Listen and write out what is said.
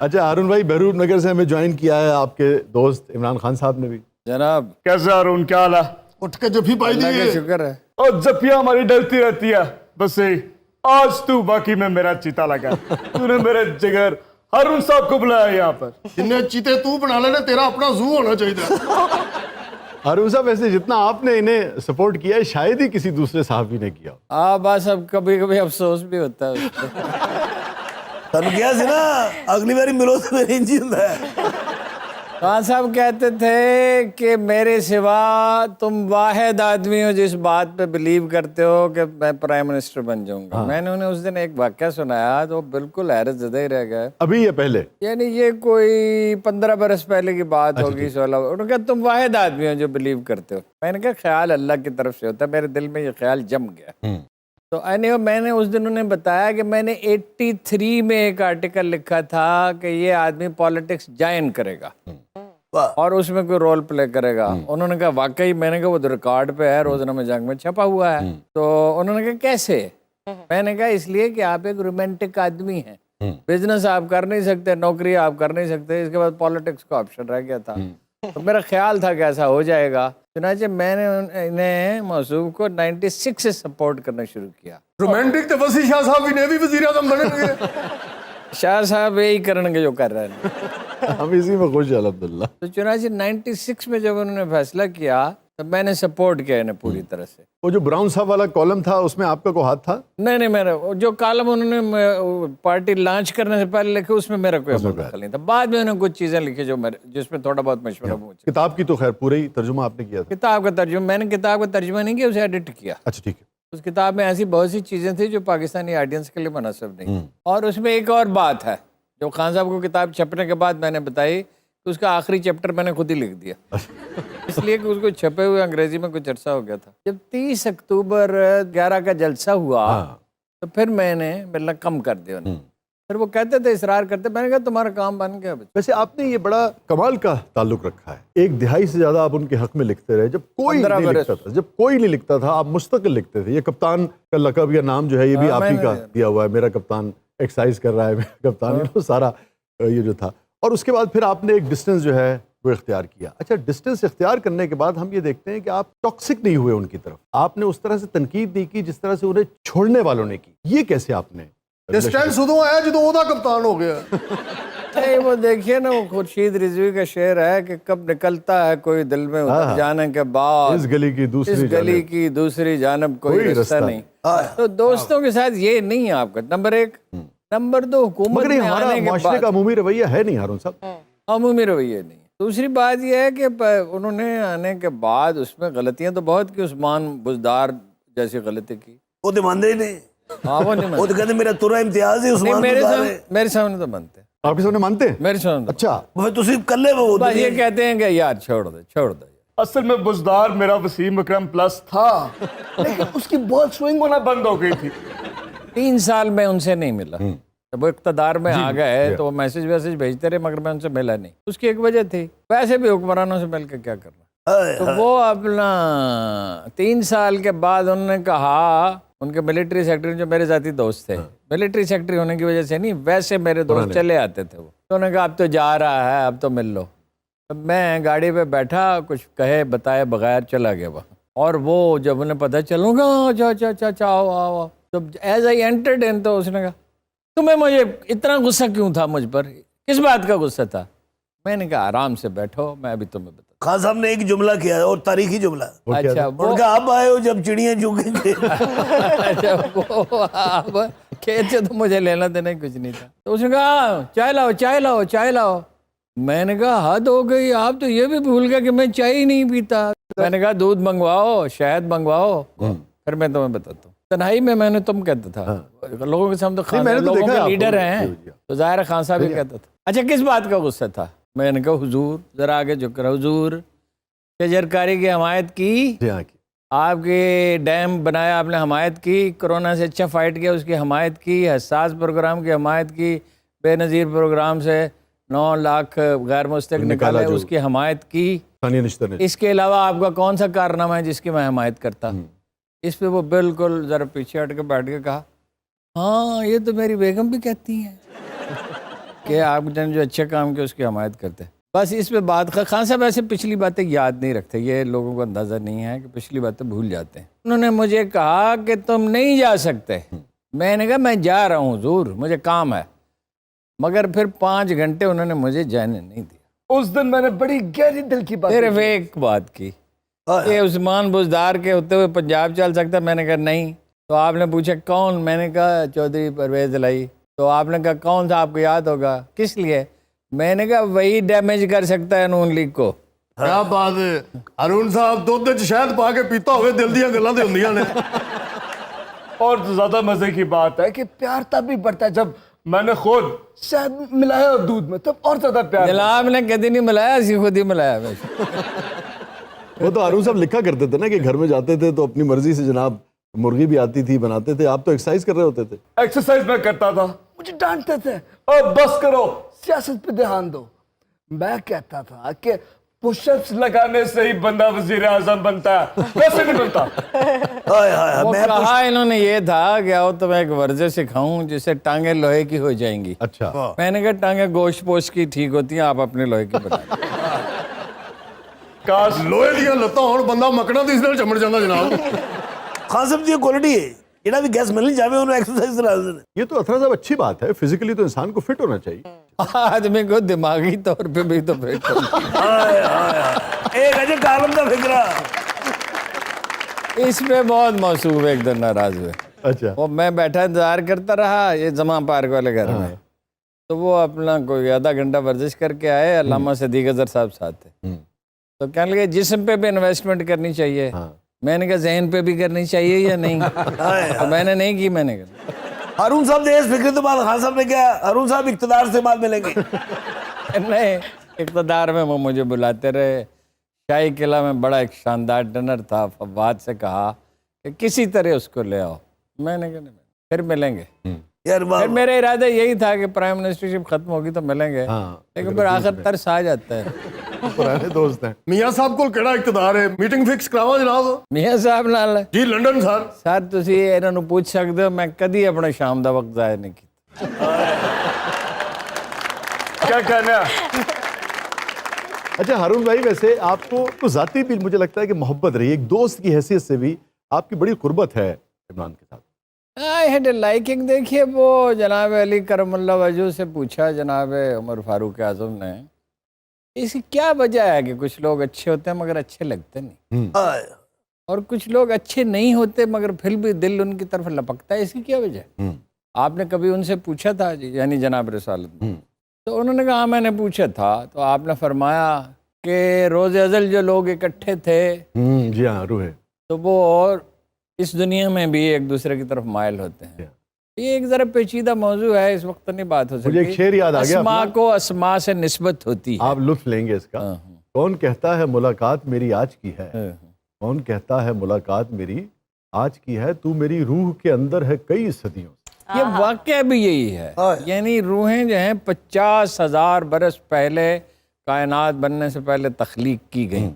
اچھا ہارون بھائی، بہرور نگر سے ہمیں جوائن کیا ہے آپ کے دوست عمران خان صاحب نے بھی. جناب کیسا ہارون، کیا حال ہے؟ اٹھ کے جفی پائی اللہ کا دیے. شکر ہے. اور جفیا ہماری ڈرتی رہتی ہے بس یہی. آج تو باقی میں میرا چیتا لگا، تو نے میرے جگر ہارون صاحب کو بلایا یہاں پر. جن چیتے تو بنا لینا، تیرا اپنا زو ہونا چاہیے. ہارون صاحب ویسے جتنا آپ نے انہیں سپورٹ کیا ہے شاید ہی کسی دوسرے صحافی نے کیا. بس اب کبھی کبھی افسوس بھی ہوتا ہے اس پہ. تن کیا سی نا اگلی باری ملو تو میرے انجی ہوں ہے. خان صاحب کہتے تھے کہ میرے سوا تم واحد آدمی ہو جس بات پہ بلیو کرتے ہو کہ میں پرائم منسٹر بن جاؤں گا. میں نے انہیں اس دن ایک واقعہ سنایا تو بالکل حیرت زدہ ہی رہ گئے. ابھی یا پہلے؟ یعنی یہ کوئی 15 برس پہلے کی بات ہوگی. 16. انہوں نے کہا تم واحد آدمی ہو جو بلیو کرتے ہو. میں نے کہا خیال اللہ کی طرف سے ہوتا ہے. میرے دل میں یہ خیال جم گیا. تو میں نے اس دن انہیں بتایا کہ میں نے 83 میں ایک آرٹیکل لکھا تھا کہ یہ آدمی پالیٹکس جوائن کرے گا اور اس میں کوئی رول پلے کرے گا. انہوں نے کہا واقعی؟ میں نے کہا وہ ریکارڈ پہ ہے، روزنامہ جنگ میں چھپا ہوا ہے. تو انہوں نے کہا کیسے؟ میں نے کہا اس لیے کہ آپ ایک رومانٹک آدمی ہیں. بزنس آپ کر نہیں سکتے، نوکری آپ کر نہیں سکتے، اس کے بعد پالیٹکس کا آپشن رہ گیا تھا. تو میرا خیال تھا کہ ایسا ہو جائے گا. چنانچہ میں نے انہیں موصوف کو 96 سے سپورٹ کرنا شروع کیا. رومانٹک تو وسیع شاہ صاحب بھی نے بھی وزیر اعظم بنے گے. شاہ صاحب یہی کریں گے جو کر رہے ہیں. ہم اسی میں خوش ہیں الحمدللہ. تو چنانچہ 96 میں جب انہوں نے فیصلہ کیا تو میں نے سپورٹ کیا انہیں پوری طرح سے. وہ جو براؤن صاحب والا کالم تھا اس میں آپ کا کوئی ہاتھ تھا؟ نہیں میرا جو کالم انہوں نے پارٹی لانچ کرنے سے پہلے لکھے اس میں میرا کوئی دخل نہیں تھا. بعد میں انہوں نے کچھ چیزیں لکھی جس میں تھوڑا بہت مشورہ پوچھا. کتاب کی تو خیر پورا ہی ترجمہ آپ نے کیا تھا. کتاب کا ترجمہ میں نے کتاب کا ترجمہ نہیں کیا، اسے ایڈٹ کیا. اچھا ٹھیک ہے. اس کتاب میں ایسی بہت سی چیزیں تھیں جو پاکستانی آڈینس کے لیے مناسب نہیں. اور اس میں ایک اور بات ہے جو خان صاحب کو کتاب چھپنے کے بعد میں نے بتائی کہ اس کا آخری چیپٹر میں نے خود ہی لکھ دیا، اس لیے کہ اس کو چھپے ہوئے انگریزی میں کچھ عرصہ ہو گیا تھا. جب 30 اکتوبر 11 کا جلسہ ہوا تو پھر میں نے ملنا کم کر دیا انہیں. پھر وہ کہتے تھے، اصرار کرتے. میں نے کہا تمہارا کام بن گیا. ویسے آپ نے یہ بڑا کمال کا تعلق رکھا ہے. 1 دہائی سے زیادہ آپ ان کے حق میں لکھتے رہے. جب کوئی نہیں لکھتا تھا، جب کوئی نہیں لکھتا تھا آپ مستقل لکھتے تھے. یہ کپتان کا لقب یا نام جو ہے یہ بھی آپ ہی کا دیا ہوا ہے. میرا کپتان ایکسرسائز کر رہا ہے، میرا کپتان، سارا یہ جو تھا. اور اس کے بعد پھر آپ نے ایک ڈسٹنس جو ہے وہ اختیار کیا. اچھا ڈسٹنس اختیار کرنے کے بعد ہم یہ دیکھتے ہیں کہ آپ ٹاکسک نہیں ہوئے ان کی طرف. آپ نے اس طرح سے تنقید نہیں کی جس طرح سے انہیں چھوڑنے والوں نے کی. یہ کیسے آپ نے؟ ڈسٹینس ادو آیا جدو وہ کپتان ہو گیا. وہ دیکھیے نا، وہ خورشید رضوی کا شعر ہے کہ کب نکلتا ہے کوئی دل میں اتر جانے کے بعد اس گلی کی دوسری جانب کوئی رستہ نہیں. تو دوستوں کے ساتھ یہ نہیں ہے آپ کا. نمبر 1. نمبر 2، حکومت میں آنے کے معاشرے کا عمومی رویہ ہے نہیں ہارون صاحب. عمومی رویہ نہیں. دوسری بات یہ ہے کہ انہوں نے آنے کے بعد اس میں غلطیاں تو بہت کی. عثمان بزدار جیسی غلطی کی. وہ تو مانتے ہی نہیں. وہ نہیں وہ تو کہتے میرا تورا امتیاز ہی عثمان بزدار ہے. میرے سامنے تو مانتے. آپ کے سامنے مانتے ہیں؟ میرے سامنے. اچھا تسی کر لے وہ بس یہ کہتے ہیں کہ یار چھوڑ دے. اصل میں بزدار میرا وسیم اکرم پلس تھا، لیکن اس کی بال سوئنگ ہونا بند ہو گئی تھی. 3 سال میں ان سے نہیں ملا. جب وہ اقتدار میں آ گئے تو وہ میسج بھیجتے رہے مگر میں ان سے ملا نہیں. اس کی ایک وجہ تھی، ویسے بھی حکمرانوں سے مل کے کیا کرنا. تو وہ اپنا 3 سال کے بعد انہوں نے کہا، ان کے ملٹری سیکٹری جو میرے ذاتی دوست تھے، ملٹری سیکٹری ہونے کی وجہ سے نہیں، ویسے میرے دوست چلے آتے تھے. وہ تو انہوں نے کہا اب تو جا رہا ہے، اب تو مل لو. میں گاڑی پہ بیٹھا، کچھ کہے بتائے بغیر چلا گیا وہاں. اور وہ جب انہیں پتہ چلوں گا چاؤ تو ایز آئی انٹرڈ ان تو اس نے کہا تمہیں مجھے اتنا غصہ کیوں تھا مجھ پر، کس بات کا غصہ تھا؟ میں نے کہا آرام سے بیٹھو، میں ابھی تمہیں بتا. خان صاحب نے ایک جملہ کیا ہے اور تاریخی جملہ. اچھا ان کا اب آئے ہو جب چڑیاں چونکیں گے. اچھا وہ اب کھیت سے تو مجھے لینا دینا کچھ نہیں تھا. تو اس نے کہا چائے لاؤ. میں نے کہا حد ہو گئی، آپ تو یہ بھی بھول گئے کہ میں چائے ہی نہیں پیتا. میں نے کہا دودھ منگواؤ، شہد منگواؤ، پھر میں تمہیں بتاتا ہوں. تنہائی میں نے تم کہتا تھا لوگوں کے سامنے، لوگوں کے لیڈر ہیں تو ظاہر خان صاحب ہی کہتا تھا. اچھا کس بات کا غصہ تھا؟ میں نے کہا حضور، ذرا آگے جھک رہا، حضور شجرکاری کی حمایت کی، آپ کے ڈیم بنایا آپ نے حمایت کی، کرونا سے اچھا فائٹ کیا اس کی حمایت کی، حساس پروگرام کی حمایت کی، بے نظیر پروگرام سے 9 لاکھ غیر مستحق نکالے اس کی حمایت کی. اس کے علاوہ آپ کا کون سا کارنامہ ہے جس کی میں حمایت کرتا؟ اس پہ وہ بالکل ذرا پیچھے ہٹ کے بیٹھ کے کہا ہاں یہ تو میری بیگم بھی کہتی ہیں کہ آپ نے جو اچھے کام کیا اس کی حمایت کرتے. بس اس پہ بات خان صاحب ایسے پچھلی باتیں یاد نہیں رکھتے, یہ لوگوں کو اندازہ نہیں ہے کہ پچھلی باتیں بھول جاتے ہیں. انہوں نے مجھے کہا کہ تم نہیں جا سکتے. میں نے کہا میں جا رہا ہوں حضور, مجھے کام ہے. مگر پھر 5 گھنٹے انہوں نے مجھے جانے نہیں دیا. اس دن میں نے بڑی گہری دل کی بات صرف ایک بات کی کہ عثمان بزدار کے ہوتے ہوئے پنجاب چل سکتا. میں نے کہا نہیں. تو آپ نے پوچھا کون؟ میں نے کہا چودھری پرویز الہی. تو آپ نے کہا کون تھا, آپ کو یاد ہوگا, کس لیے؟ میں نے کہا وہی ڈیمیج کر سکتا ہے نون لیگ کو. کیا بات ہے ارون صاحب, دودھ وچ شہد پا کے پیتا ہوئے دل دیاں گلاں تے ہوندیاں نے. اور زیادہ مزے کی بات ہے کہ پیار تب بھی بڑھتا ہے جب میں نے خود شہد ملایا دودھ میں, تب اور زیادہ پیار. جناب نے کدی نہیں ملایا, اسی خود ہی ملایا. وہ تو ارون صاحب لکھا کرتے تھے نا کہ گھر میں جاتے تھے تو اپنی مرضی سے جناب مرغی بھی آتی تھی بناتے تھے, آپ تو ایکسرسائز کر رہے ہوتے تھے. ایکسرسائز میں کرتا تھا, مجھے ڈانٹتے تھے اور بس کرو سیاست پہ دھیان دو. میں کہتا تھا کہ پش اپس لگانے سے ہی بندہ وزیر اعظم بنتا ہے, ویسے نہیں بنتا. وہ کہا انہوں نے یہ تھا کہ آؤ تو میں ایک ورزش سکھاؤں جس سے ٹانگیں لوہے کی ہو جائیں گی. اچھا. میں نے کہا ٹانگیں گوشت پوشت کی ٹھیک ہوتی ہیں, آپ اپنے لوہے کی بنا. کاش لوہے دیاں لتاں ہون بندہ مکنا تے اس نال چمڑ جاندا جناب. خان صاحب دی کوالٹی ہے جہاں بھی گیس ملنی جاوے انہوں ایکسرسائز کرا دیتے. یہ تو اطہر صاحب اچھی بات ہے, فزیکلی تو انسان کو فٹ ہونا چاہیے. آدمی کو دماغی طور پہ بھی تو فٹ ہونا. ایک اجے کالم کا فکرہ اس پہ بہت موصوف ایک دن ناراض ہوئے. اچھا. وہ میں بیٹھا انتظار کرتا رہا یہ زمان پارک والے گھر میں, تو وہ اپنا کوئی آدھا گھنٹہ ورزش کر کے آئے. علامہ صدیق اظہر صاحب ساتھ تھے. تو کہنے لگے جسم پہ بھی انویسٹمنٹ کرنی چاہیے. میں نے کہا ذہن پہ بھی کرنی چاہیے یا نہیں؟ تو میں نے نہیں کی. میں نے کہا ہارون صاحب نے اس فکر تو بعد خان صاحب نے کیا ہارون صاحب اقتدار سے بعد ملیں گے. نہیں, اقتدار میں وہ مجھے بلاتے رہے. شاہی قلعہ میں بڑا ایک شاندار ڈنر تھا. فواد سے کہا کہ کسی طرح اس کو لے آؤ. میں نے کہا پھر ملیں گے. یار پھر میرا ارادہ یہی تھا کہ پرائم منسٹرشپ ختم ہوگی تو ملیں گے, لیکن پھر آخر ترس آ جاتا ہے. پرانے دوست ہیں. میاں صاحب کول کیڑا اقتدار ہے, میٹنگ فکس کراواں جناب. میاں صاحب نال جی لنڈن سر. سر تسی انہاں نوں پوچھ سکدے ہو, میں کدی اپنا شام دا وقت ضائع نہیں کیتا. کیا کہنا ہے. اچھا ہارون بھائی, ویسے آپ کو ذاتی بھی مجھے لگتا ہے کہ محبت رہی, ایک دوست کی حیثیت سے بھی آپ کی بڑی قربت ہے عمران کے ساتھ. I had a liking. دیکھیے وہ جناب علی کرم اللہ وجہ سے پوچھا جناب عمر فاروق اعظم نے, اس کی کیا وجہ ہے کہ کچھ لوگ اچھے ہوتے ہیں مگر اچھے لگتے نہیں, اور کچھ لوگ اچھے نہیں ہوتے مگر پھر بھی دل ان کی طرف لپکتا ہے, اس کی کیا وجہ ہے؟ آپ نے کبھی ان سے پوچھا تھا یعنی جناب رسالت نے؟ تو انہوں نے کہا میں نے پوچھا تھا. تو آپ نے فرمایا کہ روز ازل جو لوگ اکٹھے تھے جی ہاں روح ہے, تو وہ اور اس دنیا میں بھی ایک دوسرے کی طرف مائل ہوتے ہیں. یہ ایک ذرا پیچیدہ موضوع ہے, اس وقت نہیں بات ہو سکتی. مجھے ایک شعر یاد آ گیا. اسما کو اسما سے نسبت ہوتی ہے. آپ لطف لیں گے اس کا. کون کہتا ہے ملاقات میری آج کی ہے, کون کہتا ہے ملاقات میری آج کی ہے, تو میری روح کے اندر ہے کئی صدیوں سے. یہ واقعہ بھی یہی ہے. یعنی روحیں جو ہیں 50,000 برس پہلے کائنات بننے سے پہلے تخلیق کی گئیں.